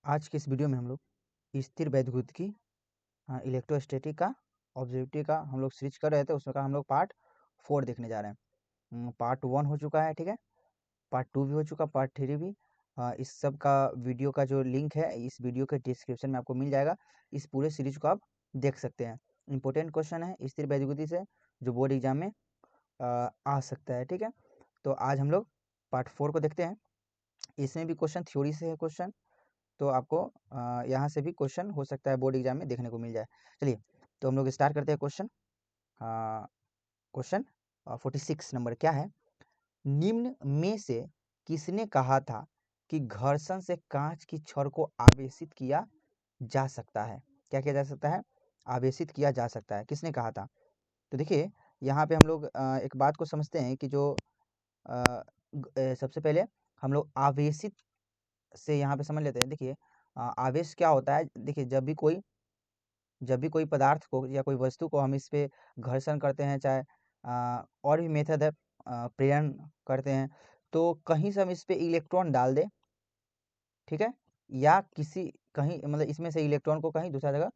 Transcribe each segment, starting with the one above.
आज के इस वीडियो में हम लोग स्थिर वैद्युत की इलेक्ट्रोस्टैटिक का ऑब्जेक्टिव का हम लोग सीरीज कर रहे थे, उसमें का हम लोग पार्ट 4 देखने जा रहे हैं। पार्ट 1 हो चुका है, ठीक है। पार्ट 2 भी हो चुका, पार्ट 3 भी। इस सब का वीडियो का जो लिंक है इस वीडियो के डिस्क्रिप्शन में आपको मिल जाएगा। इस पूरे सीरीज को आप देख सकते हैं। इंपॉर्टेंट क्वेश्चन है स्थिर वैद्युति से जो बोर्ड एग्जाम में आ सकता है, ठीक है। तो आज हम लोग पार्ट 4 को देखते हैं। इसमें भी क्वेश्चन थ्योरी से है क्वेश्चन, तो आपको यहाँ से भी क्वेश्चन हो सकता है बोर्ड एग्जाम में देखने को मिल जाए। चलिए तो हम लोग स्टार्ट करते हैं क्वेश्चन। क्वेश्चन 46 नंबर क्या है, निम्न में से किसने कहा था कि घर्षण से कांच की छड़ को आवेशित किया जा सकता है। क्या किया जा सकता है? आवेशित किया जा सकता है, किसने कहा था? तो देखिए यहाँ पे हम लोग एक बात को समझते हैं कि जो सबसे पहले हम लोग आवेशित से यहाँ पे समझ लेते हैं। देखिए आवेश क्या होता है, देखिए जब भी कोई पदार्थ को या कोई वस्तु को हम इस पे घर्षण करते हैं, चाहे और भी मेथड है, प्रेरण करते हैं, तो कहीं से हम इस पे इलेक्ट्रॉन डाल दें, ठीक है, या किसी कहीं मतलब इसमें से इलेक्ट्रॉन को कहीं दूसरा जगह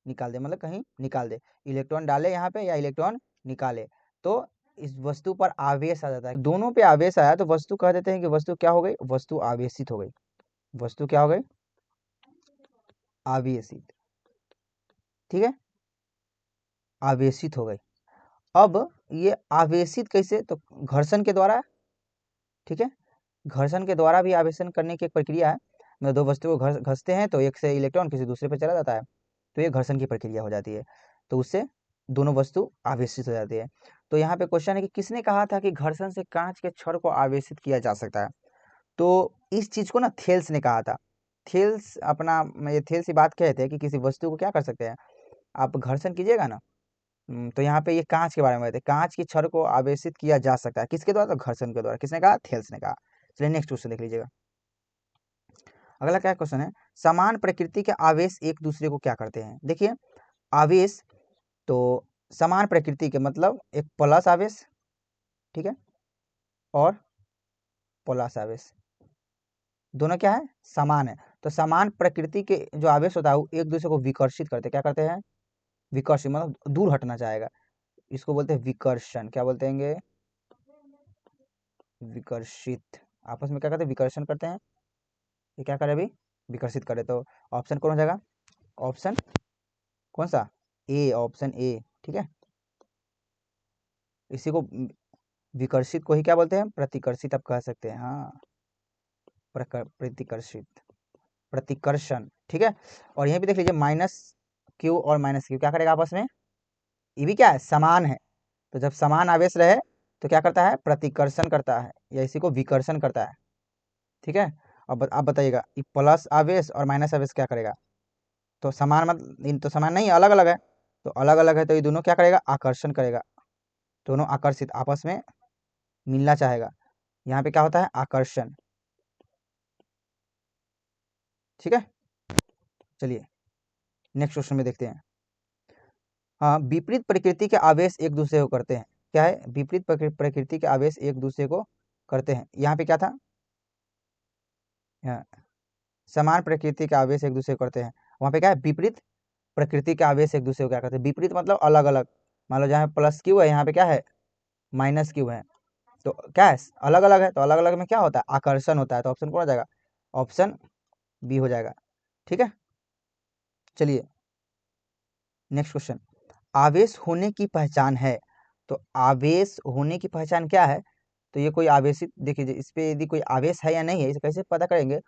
निकाल दे, मतलब कहीं निकाल दे, इलेक्ट्रॉन डाले यहाँ पे या इलेक्ट्रॉन निकाले, तो इस वस्तु पर आवेश आ जाता है। दोनों पे आवेश आया तो वस्तु कह देते हैं कि वस्तु क्या हो गई, वस्तु आवेशित हो गई। वस्तु क्या हो गई? आवेशित, ठीक है, आवेशित हो गई। अब ये आवेशित कैसे? तो घर्षण के द्वारा, ठीक है, घर्षण के द्वारा भी आवेशन करने की एक प्रक्रिया है। मतलब दो वस्तु को घसते हैं तो एक से इलेक्ट्रॉन किसी दूसरे पर चला जाता है, तो ये घर्षण की प्रक्रिया हो जाती है, तो उससे दोनों वस्तु आवेशित हो जाती है। तो यहाँ पे क्वेश्चन है कि किसने कहा था कि घर्षण से कांच के छड़ को आवेशित किया जा सकता है। तो इस चीज को ना थेल्स ने कहा था। थेल्स अपना ये थेल्स की बात कहते हैं कि किसी वस्तु को क्या कर सकते हैं, आप घर्षण कीजिएगा ना, तो यहाँ पे ये कांच के बारे में बताते हैं, कांच की छड़ को आवेशित किया जा सकता है, किसके द्वारा? तो घर्षण के द्वारा। किसने कहा? थेल्स ने कहा। चलिए नेक्स्ट क्वेश्चन देख लीजिएगा। अगला क्या क्वेश्चन है, समान प्रकृति के आवेश एक दूसरे को क्या करते हैं। देखिए आवेश तो समान प्रकृति के मतलब एक प्लस आवेश, ठीक है, और प्लस आवेश दोनों क्या है? समान है। तो समान प्रकृति के जो आवेश होता है वो एक दूसरे को विकर्षित करते हैं। क्या करते हैं? विकर्षित, मतलब दूर हटना चाहेगा, इसको बोलते हैं विकर्षण। क्या बोलते हैं? विकर्षित। आपस में क्या करते हैं? विकर्षण करते हैं। ये क्या करे अभी? विकर्षित करे। तो ऑप्शन कौन हो जाएगा? ऑप्शन कौन सा? ए, ऑप्शन ए, ठीक है। इसी को विकर्षित को ही क्या बोलते हैं? प्रतिकर्षित आप कह सकते हैं। हाँ, प्रतिकर्षित, प्रतिकर्षण, ठीक है। और यहीं पे देख लीजिए माइनस क्यू और माइनस क्यू क्या करेगा आपस में? ये भी क्या है? समान है। तो जब समान आवेश रहे तो क्या करता है? प्रतिकर्षण करता है, या इसी को विकर्षण करता है, ठीक है। अब आप बताइएगा प्लस आवेश और माइनस आवेश क्या करेगा? तो समान मतलब इन तो समान नहीं, अलग अलग है, तो अलग अलग है तो ये दोनों क्या करेगा? आकर्षण करेगा। दोनों आकर्षित आपस में मिलना चाहेगा, यहाँ पे क्या होता है? आकर्षण, ठीक है। चलिए नेक्स्ट क्वेश्चन में देखते हैं। हाँ, विपरीत प्रकृति के आवेश एक दूसरे को करते हैं। क्या है? विपरीत प्रकृति के आवेश एक दूसरे को करते हैं। यहाँ पे क्या था? हाँ, समान प्रकृति के आवेश एक दूसरे को करते हैं, वहाँ पे क्या है? विपरीत प्रकृति के आवेश एक दूसरे को क्या करते हैं? विपरीत मतलब अलग अलग। मान लो जहाँ प्लस क्यू है यहाँ पे क्या है? माइनस क्यू है, तो क्या है? अलग अलग है, तो अलग अलग में क्या होता है? आकर्षण होता है। तो ऑप्शन कौन हो जाएगा? ऑप्शन बी हो जाएगा, ठीक है। चलिए नेक्स्ट क्वेश्चन, आवेश होने की पहचान है। तो आवेश होने की पहचान क्या है? तो ये कोई आवेशित, देखिए इस पे यदि कोई आवेश है या नहीं है इसे कैसे पता करेंगे?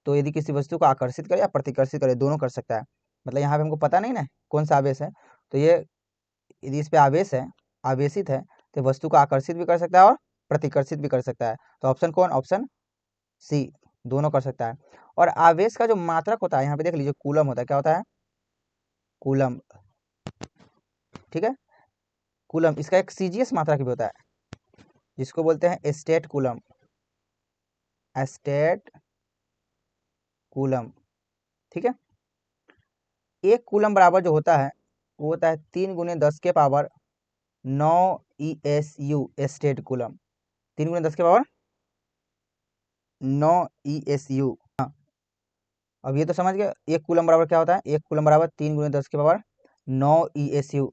तो यदि किसी वस्तु को आकर्षित करे या प्रतिकर्षित करे, दोनों कर सकता है। मतलब यहाँ पे हमको पता नहीं ना कौन सा आवेश है, तो ये यदि इस पे आवेश है, आवेशित है, तो वस्तु को आकर्षित भी कर सकता है और प्रतिकर्षित भी कर सकता है। तो ऑप्शन कौन? ऑप्शन सी, दोनों कर सकता है। और आवेश का जो मात्रक होता है यहाँ पे देख लीजिए कूलम होता है। क्या होता है? कूलम, ठीक है। कूलम इसका एक सीजीएस मात्रक भी होता है जिसको बोलते हैं स्टेट कूलम, स्टेट कूलम, ठीक है। एक कूलम बराबर जो होता है वो होता है 3 × 10⁻⁹ ESU स्टेट कूलम। 3 × 10⁻⁹ ESU, हाँ, अब ये तो समझ गए, 1 कूलम बराबर क्या होता है, 1 कूलम बराबर 3 × 10 के पावर 9 ESU।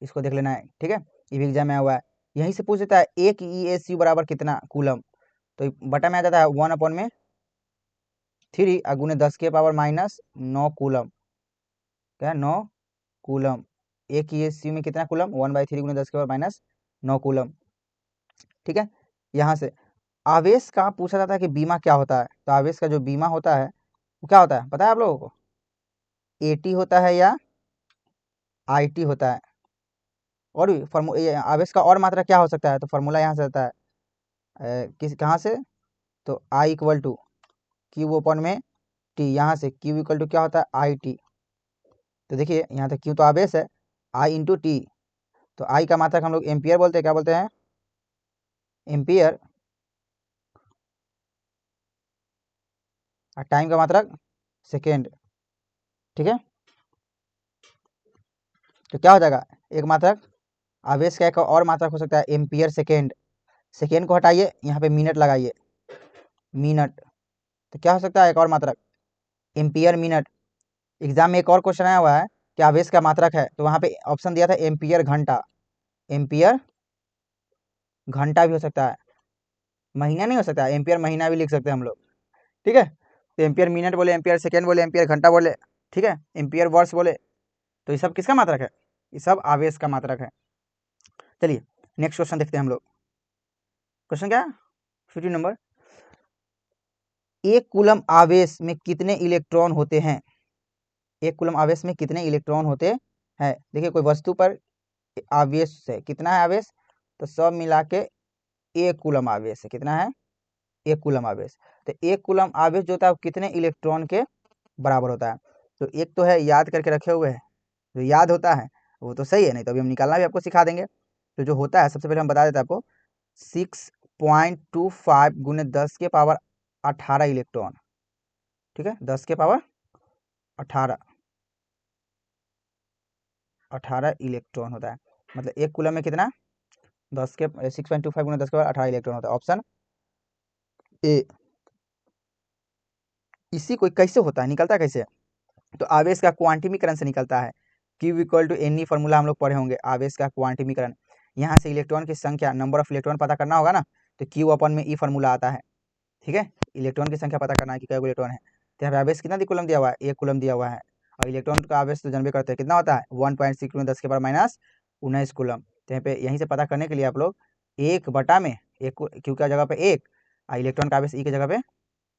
इसको देख लेना है, ठीक है, ये भी एग्जाम में आया हुआ है। यहीं से पूछ देता है 1 ESU बराबर कितना कूलम, तो बटा में आ जाता है 1/3 गुने 10 के पावर -9 कूलम, क्या है 9 कूलम। 1 ESU में कितना कूलम, 1/3 गुने 10 के पावर -9 कूलम, ठीक है। यहाँ से आवेश का पूछा जाता है कि बीमा क्या होता है, तो आवेश का जो बीमा होता है वो क्या होता है पता है आप लोगों को, AT होता है या IT होता है। और भी आवेश का और मात्रा क्या हो सकता है, तो फार्मूला यहाँ से आता है कहाँ से, तो I = Q/में T, यहाँ से Q = क्या होता है IT। तो देखिए यहाँ तक Q तो आवेश है, I × T, तो I का मात्रक हम लोग एम्पियर बोलते हैं, क्या बोलते हैं एम्पियर, और टाइम का मात्रक सेकेंड, ठीक है। तो क्या हो जाएगा, एक मात्रक आवेश का एक और मात्रक हो सकता है एम्पियर सेकेंड, सेकेंड को हटाइए, यहाँ पे मिनट लगाइए, मिनट, तो क्या हो सकता है एक और मात्रक एम्पियर मिनट। एग्जाम में एक और क्वेश्चन आया हुआ है कि आवेश का मात्रक है, तो वहाँ पे ऑप्शन दिया था एम्पियर घंटा, एम्पियर घंटा भी हो सकता है, महीना नहीं हो सकता, एम्पियर महीना भी लिख सकते हैं हम लोग, ठीक है। तो एम्पियर मिनट बोले, एम्पियर सेकेंड बोले, एम्पियर घंटा बोले, ठीक है, एम्पियर वर्ष बोले, तो ये सब किसका मात्रक है, ये सब आवेश का मात्रक है। चलिए नेक्स्ट क्वेश्चन देखते हैं हम लोग। क्वेश्चन क्या 50 नंबर, 1 कूलम आवेश में कितने इलेक्ट्रॉन होते हैं, 1 कूलम आवेश में कितने इलेक्ट्रॉन होते हैं। देखिए कोई वस्तु पर आवेश है, कितना है आवेश, तो सब मिला के 1 कूलम आवेश है, कितना है 1 कूलम आवेश। तो 1 कूलम आवेश जो होता है वो कितने इलेक्ट्रॉन के बराबर होता है, तो एक तो है याद करके रखे हुए हैं, जो याद होता है वो तो सही है, नहीं तो अभी हम निकालना भी आपको सिखा देंगे। तो जो होता है सबसे पहले हम बता देते हैं आपको, 6.25 × 10 के पावर 18 इलेक्ट्रॉन, ठीक है, 10 के पावर 18 इलेक्ट्रॉन होता है, मतलब 1 कूलम में कितना 6.25 × 10 के पावर 18 इलेक्ट्रॉन होता है, ऑप्शन ए। इसी को कैसे होता है, निकलता है कैसे, तो आवेश का क्वांटिमीकरण से निकलता है। Q = Ne फार्मूला हम लोग पढ़े होंगे, आवेश का क्वांटिमीकरण। यहाँ से इलेक्ट्रॉन की संख्या, नंबर ऑफ इलेक्ट्रॉन पता करना होगा ना, तो Q/में E फार्मूला आता है, ठीक है। इलेक्ट्रॉन की संख्या पता करना है कि कितने इलेक्ट्रॉन है, तो यहाँ पे आवेश कितना कूलम दिया हुआ है, 1 कूलम दिया हुआ है, और इलेक्ट्रॉन का आवेश तो जानबे करते हैं कितना होता है 1.6 × 10 के पावर -19 कूलम। तो यहाँ पे यहीं से पता करने के लिए आप लोग 1/में Q का जगह पे 1, और इलेक्ट्रॉन का आवेश E की जगह पे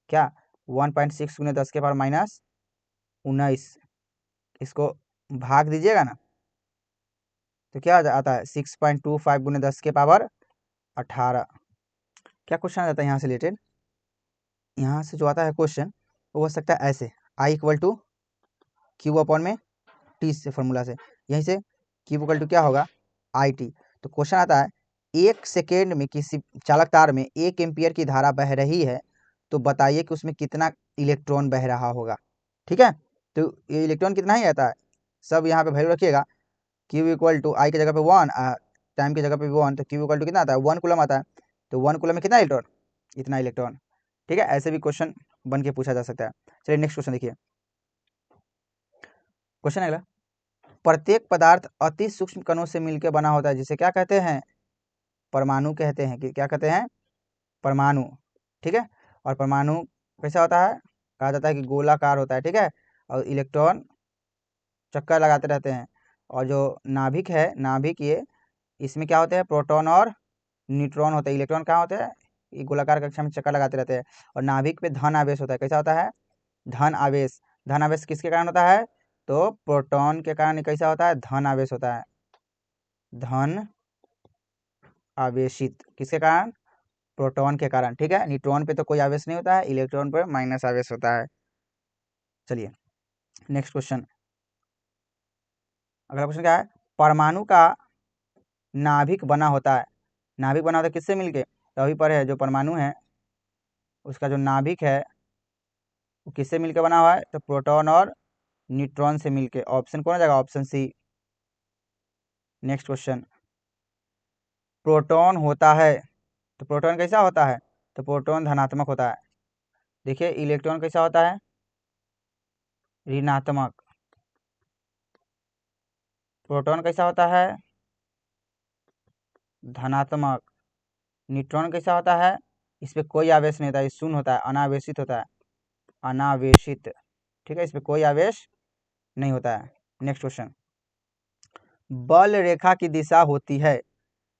क्या 1.6 × 10 के पावर -19, इसको भाग दीजिएगा ना, तो क्या आता है 6.25 × 10 के पावर 18। क्या क्वेश्चन आ जाता है यहाँ से रिलेटेड, यहाँ से जो आता है क्वेश्चन वो हो सकता है ऐसे, I = Q/में T से फार्मूला से, यहीं से Q = क्या होगा IT। तो क्वेश्चन आता है 1 सेकेंड में किसी चालक तार में 1 एम्पियर की धारा बह रही है, तो बताइए कि उसमें कितना इलेक्ट्रॉन बह रहा होगा, ठीक है। तो ये इलेक्ट्रॉन कितना ही आता है, सब यहाँ पे वैल्यू रखिएगा, Q = I की जगह पे 1, टाइम की जगह पे भी 1, तो Q = कितना आता है 1 कूलम आता है, तो 1 कूलम में कितना इलेक्ट्रॉन, इतना इलेक्ट्रॉन, ठीक है। ऐसे भी क्वेश्चन बन के पूछा जा सकता है। चलिए नेक्स्ट क्वेश्चन देखिए, क्वेश्चन अगला, प्रत्येक पदार्थ अति सूक्ष्म कणों से मिलकर बना होता है, जिसे क्या कहते हैं, परमाणु कहते हैं, कि क्या कहते हैं परमाणु, ठीक है। और परमाणु कैसा होता है, कहा जाता है कि गोलाकार होता है, ठीक है, और इलेक्ट्रॉन चक्कर लगाते रहते हैं। और जो नाभिक है, नाभिक ये इसमें क्या होते हैं प्रोटॉन और न्यूट्रॉन होते हैं, इलेक्ट्रॉन कहाँ होते हैं ये गोलाकार कक्षा में चक्कर लगाते रहते हैं। और नाभिक पे धन आवेश होता है, कैसा होता है धन आवेश, धन आवेश किसके कारण होता है, तो प्रोटॉन के कारण कैसा होता है धन आवेश होता है, धन आवेशित, किसके कारण प्रोटॉन के कारण, ठीक है। न्यूट्रॉन पे तो कोई आवेश नहीं होता है, इलेक्ट्रॉन पर माइनस आवेश होता है। चलिए नेक्स्ट क्वेश्चन, अगला क्वेश्चन क्या है, परमाणु का नाभिक बना होता है, नाभिक बना होता है किससे मिलके, तो अभी पर है जो परमाणु है उसका जो नाभिक है वो किससे मिलकर बना हुआ है, तो प्रोटॉन और न्यूट्रॉन से मिलके, ऑप्शन कौन हो जाएगा option C. Next question, proton होता है, तो प्रोटॉन कैसा होता है, तो प्रोटॉन धनात्मक होता है। देखिए इलेक्ट्रॉन कैसा होता है ऋणात्मक। प्रोटॉन कैसा होता है? धनात्मक। न्यूट्रॉन कैसा होता है? इस पे कोई आवेश नहीं होता है, शून्य होता है, अनावेशित होता है, अनावेशित। ठीक है, इस पे कोई आवेश नहीं होता है। नेक्स्ट क्वेश्चन, बल रेखा की दिशा होती है।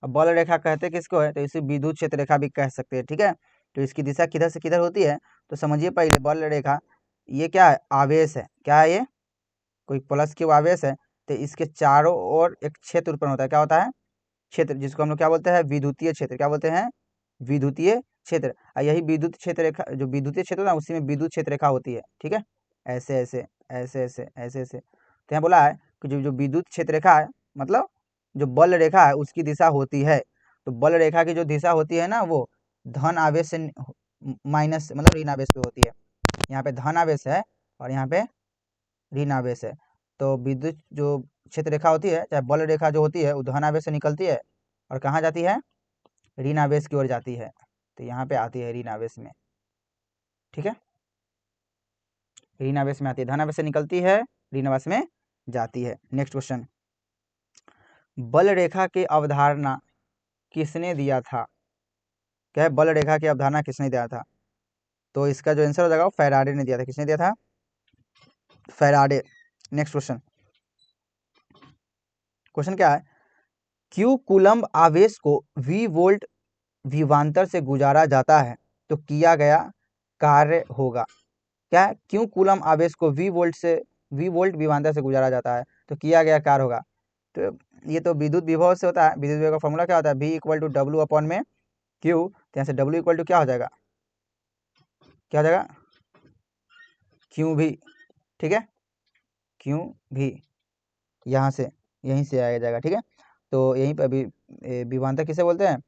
अब बल रेखा कहते किसको है? तो इसे विद्युत क्षेत्र रेखा भी कह सकते हैं। ठीक है, तो इसकी दिशा किधर से किधर होती है? तो समझिए पहले, बल रेखा ये क्या है? आवेश है। क्या है ये? कोई प्लस क्यू आवेश है, तो इसके चारों ओर एक क्षेत्र उत्पन्न होता है। क्या होता है? क्षेत्र, जिसको हम लोग क्या बोलते हैं? विद्युतीय क्षेत्र। क्या बोलते हैं? विद्युतीय क्षेत्र। यही विद्युत क्षेत्र रेखा, जो विद्युतीय क्षेत्र ना, उसी में विद्युत क्षेत्र रेखा होती है। ठीक है, ऐसे ऐसे ऐसे ऐसे ऐसे ऐसे। तो यहाँ बोला है कि जो जो विद्युत क्षेत्र रेखा है, मतलब जो बल रेखा है, उसकी दिशा होती है। तो बल रेखा की जो दिशा होती है ना, वो धन आवेश से माइनस, मतलब ऋण आवेश पे होती है। यहाँ पे धन आवेश है और यहाँ पे ऋण आवेश है। तो विद्युत जो क्षेत्र रेखा होती है, चाहे बल रेखा जो होती है, वो धन आवेश से निकलती है और कहाँ जाती है? ऋण आवेश की ओर जाती है। तो यहाँ पे आती है ऋण आवेश में। ठीक है, ऋण आवेश में आती है, धन आवेश से निकलती है, ऋण आवेश में जाती है। नेक्स्ट क्वेश्चन, बल रेखा की अवधारणा किसने दिया था? क्या है? बल रेखा की अवधारणा किसने दिया था? तो इसका जो आंसर हो जाएगा वो फैराडे ने दिया था। किसने दिया था? फैराडे। नेक्स्ट क्वेश्चन, क्वेश्चन क्या है? क्यू कूलम्ब आवेश को वी वोल्ट विभवांतर से गुजारा जाता है तो किया गया कार्य होगा। क्या है? क्यों कूलम्ब आवेश को वी वोल्ट विभवांतर से गुजारा जाता है तो किया गया कार्य होगा। तो ये तो विद्युत विभव से होता है। विद्युत विभव का फॉर्मूला क्या होता है? V equal to W upon में क्यू। तो यहाँ से W इक्वल टू क्या हो जाएगा? क्या हो जाएगा? क्यू भी। ठीक है, क्यू भी यहाँ से, यहीं से आया जाएगा। ठीक है, तो यहीं पर अभी विभवांतर किसे बोलते हैं?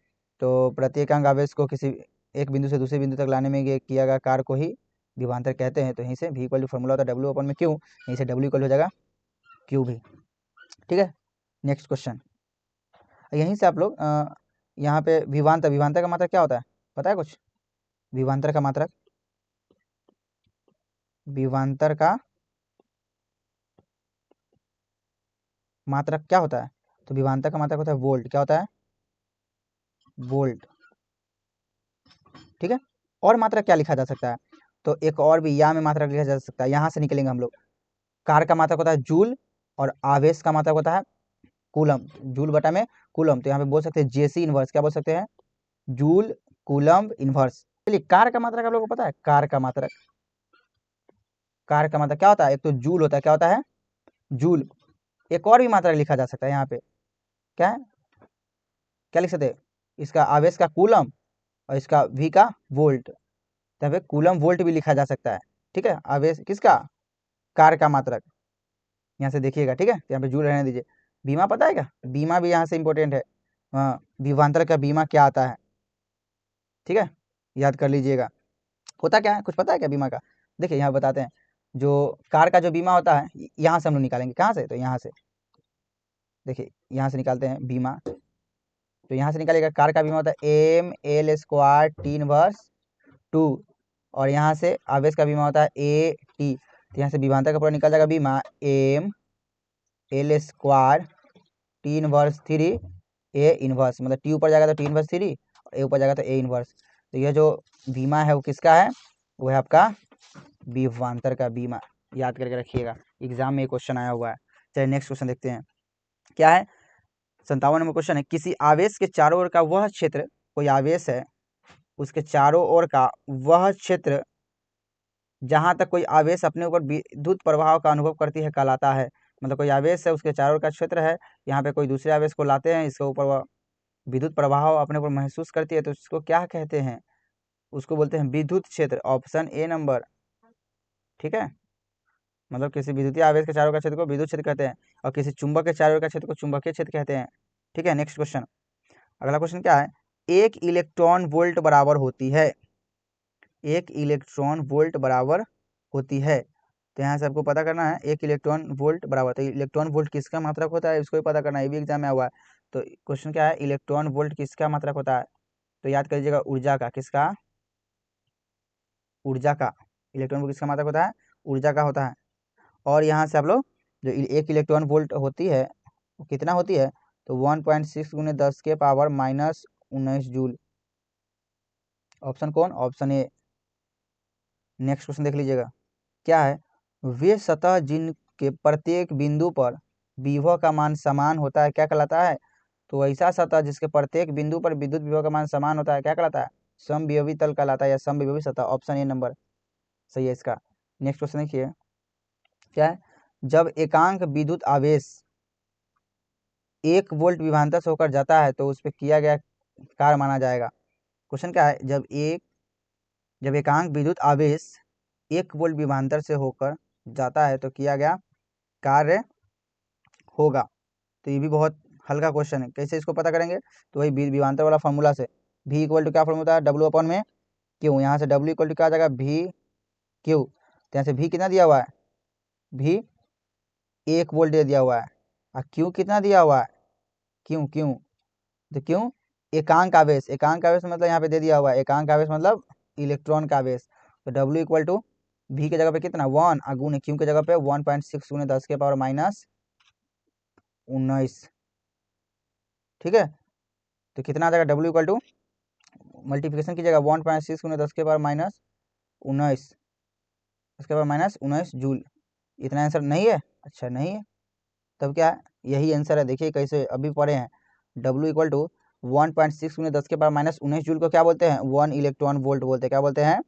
तो प्रत्येकांक आवेश को किसी एक बिंदु से दूसरे बिंदु तक लाने में ये किया गया कार्य को ही विभवांतर कहते हैं। तो यहीं से V इक्वल टू फॉर्मूला होता है डब्ल्यू अपन में क्यू, यहीं से W इक्वल हो जाएगा क्यू भी। ठीक है, नेक्स्ट क्वेश्चन, यहीं से आप लोग यहाँ पे विभवांतर, विभवांतर का मात्रक क्या होता है? पता है कुछ? विभवांतर का मात्रक, विभवांतर का मात्रक क्या होता है? तो विभवांतर का मात्रक होता है वोल्ट। क्या होता है? वोल्ट। ठीक है, और मात्रक क्या लिखा जा सकता है? तो एक और भी या में मात्रक लिखा जा सकता है। यहाँ से निकलेंगे हम लोग। कार का मात्रक होता है जूल और आवेश का मात्रक होता है कूलम। जूल बटा में कूलम, तो यहाँ पे बोल सकते हैं जेसी इनवर्स। क्या बोल सकते हैं? Joule coulomb inverse. चलिए, कार का मात्रक आप लोगों को पता है? कार का मात्रक, कार का मात्रक क्या होता है? एक तो जूल होता है। क्या होता है? जूल। एक और भी मात्रक लिखा जा सकता है यहाँ पे। क्या है? क्या लिख सकते हैं? इसका आवेश का कूलम और इसका वी का वोल्ट। तो यहाँ पे कूलम वोल्ट भी लिखा जा सकता है। ठीक है, आवेश किसका? कार का मात्रक। यहाँ से देखिएगा। ठीक है, यहाँ पे जूल रहने दीजिए। बीमा पता है क्या? बीमा भी यहाँ से इंपॉर्टेंट है। हाँ, विभवांतर का बीमा क्या आता है? ठीक है, याद कर लीजिएगा। होता क्या है? कुछ पता है क्या बीमा का? देखिए यहाँ बताते हैं। जो कार का जो बीमा होता है, यहाँ से हम लोग निकालेंगे। कहाँ से? तो यहाँ से देखिए, यहाँ से निकालते हैं बीमा। तो यहाँ से निकालेगा, कार का बीमा होता है M L square T inverse 2, और यहाँ से आवेश का बीमा होता है ए टी। तो यहाँ से विभवांतर का पूरा निकल जाएगा बीमा M L square T inverse 3 A inverse, मतलब टी ऊपर जाएगा तो टी इनवर्स 3, ए ऊपर जाएगा तो ए इनवर्स। तो यह जो बीमा है वो किसका है? वो है आपका विभवांतर का बीमा। याद करके रखिएगा, एग्जाम में क्वेश्चन आया हुआ है। चलिए नेक्स्ट क्वेश्चन देखते हैं। क्या है? 57 नंबर क्वेश्चन है, किसी आवेश के चारों ओर का वह क्षेत्र, कोई आवेश है, उसके चारों ओर का वह क्षेत्र जहां तक कोई आवेश अपने ऊपर विद्युत प्रभाव का अनुभव करती है कहलाता है। मतलब कोई आवेश है, उसके चारों ओर का क्षेत्र है, यहाँ पे कोई दूसरे आवेश को लाते हैं, इसके ऊपर वह विद्युत प्रभाव अपने ऊपर महसूस करती है, तो उसको क्या कहते हैं? उसको बोलते हैं विद्युत क्षेत्र। Option A number. ठीक है, मतलब किसी विद्युतीय आवेश के चारों का क्षेत्र को विद्युत क्षेत्र कहते हैं, और किसी चुंबक के चारों का क्षेत्र को चुंबकीय क्षेत्र कहते हैं। ठीक है, नेक्स्ट क्वेश्चन। अगला क्वेश्चन क्या है? एक इलेक्ट्रॉन वोल्ट बराबर होती है, एक इलेक्ट्रॉन वोल्ट बराबर होती है। तो यहाँ से आपको पता करना है एक इलेक्ट्रॉन वोल्ट बराबर। तो इलेक्ट्रॉन वोल्ट किसका मात्रक होता है, इसको भी पता करना है, ये भी एग्जाम में हुआ है। तो क्वेश्चन क्या है? इलेक्ट्रॉन वोल्ट किसका मात्रक होता है? तो याद कर लीजिएगा, ऊर्जा का। किसका? ऊर्जा का। इलेक्ट्रॉन वोल्ट किसका मात्रक होता है? ऊर्जा का होता है। और यहाँ से आप लोग जो 1 इलेक्ट्रॉन वोल्ट होती है वो कितना होती है, तो 1.6 गुने 10 के पावर माइनस 19 जूल। ऑप्शन कौन, ऑप्शन ए। नेक्स्ट क्वेश्चन देख लीजिएगा, क्या है, वे सतह जिनके प्रत्येक बिंदु पर विभव का मान समान होता है क्या कहलाता है, तो ऐसा सतह जिसके प्रत्येक बिंदु पर विद्युत विभव का मान समान होता है क्या कहलाता है, समविभवी तल कहलाता है या समविभवी सतह। ऑप्शन ए नंबर सही है इसका। नेक्स्ट क्वेश्चन देखिए, क्या है, जब एकांक विद्युत आवेश 1 वोल्ट विभवांतर से होकर जाता है तो उस पर किया गया कार्य माना जाएगा। क्वेश्चन क्या है, जब एकांक विद्युत आवेश 1 वोल्ट विभवांतर से होकर जाता है तो किया गया कार्य होगा। तो ये भी बहुत हल्का क्वेश्चन है, कैसे इसको पता करेंगे, तो वही विभवांतर वाला फॉर्मूला से, V इक्वल टू क्या फॉर्मूला होता है, W अपॉन में Q। यहाँ से W इक्वल टू क्या आ जाएगा, V Q। तो यहाँ से V कितना दिया हुआ है, V 1 वोल्ट दे दिया हुआ है, और Q कितना दिया हुआ है, क्यों तो क्यों एकांक आवेश, एकांक आवेश मतलब यहाँ पे दे दिया हुआ है, एकांक आवेश मतलब इलेक्ट्रॉन का आवेश। तो W इक्वल टू V के जगह पे कितना 1 और गुने Q के जगह पे 1.6 गुने 10 के पावर माइनस 19। ठीक है, तो कितना आ जाएगा, W इक्वल टू मल्टीप्लिकेशन कीजिएगा 1.6 गुने 10 के पावर माइनस 19, उसके बाद माइनस 19 जूल। इतना आंसर नहीं है, अच्छा नहीं है, तब क्या है, यही आंसर है। देखिए कैसे अभी पढ़े हैं, W इक्वल टू 1.6 गुने 10 के पावर माइनस 19 जूल को क्या बोलते हैं, 1 इलेक्ट्रॉन वोल्ट बोलते हैं, क्या बोलते हैं,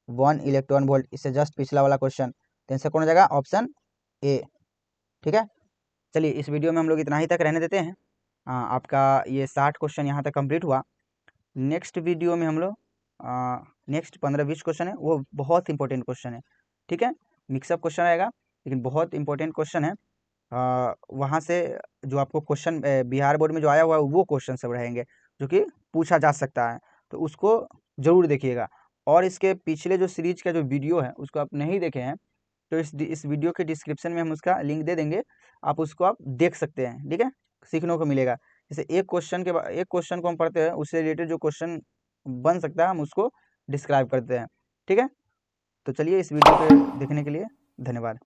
1 इलेक्ट्रॉन वोल्ट। इससे जस्ट पिछला वाला क्वेश्चन, तो आंसर कौन हो जाएगा, ऑप्शन ए। ठीक है, चलिए इस वीडियो में हम लोग इतना ही तक रहने देते हैं। आपका ये 60 क्वेश्चन यहाँ तक कंप्लीट हुआ। नेक्स्ट वीडियो में हम लोग नेक्स्ट 15-20 क्वेश्चन है, वो बहुत इंपॉर्टेंट क्वेश्चन है। ठीक है, मिक्सअप क्वेश्चन आएगा लेकिन बहुत इंपॉर्टेंट क्वेश्चन है। वहाँ से जो आपको क्वेश्चन बिहार बोर्ड में जो आया हुआ है वो क्वेश्चन सब रहेंगे जो कि पूछा जा सकता है, तो उसको ज़रूर देखिएगा। और इसके पिछले जो सीरीज का जो वीडियो है उसको आप नहीं देखे हैं तो इस वीडियो के डिस्क्रिप्शन में हम उसका लिंक दे देंगे, आप उसको आप देख सकते हैं। ठीक है, सीखने को मिलेगा। जैसे एक क्वेश्चन को हम पढ़ते हैं, उससे रिलेटेड जो क्वेश्चन बन सकता है हम उसको डिस्क्राइब करते हैं। ठीक है, तो चलिए इस वीडियो पे देखने के लिए धन्यवाद।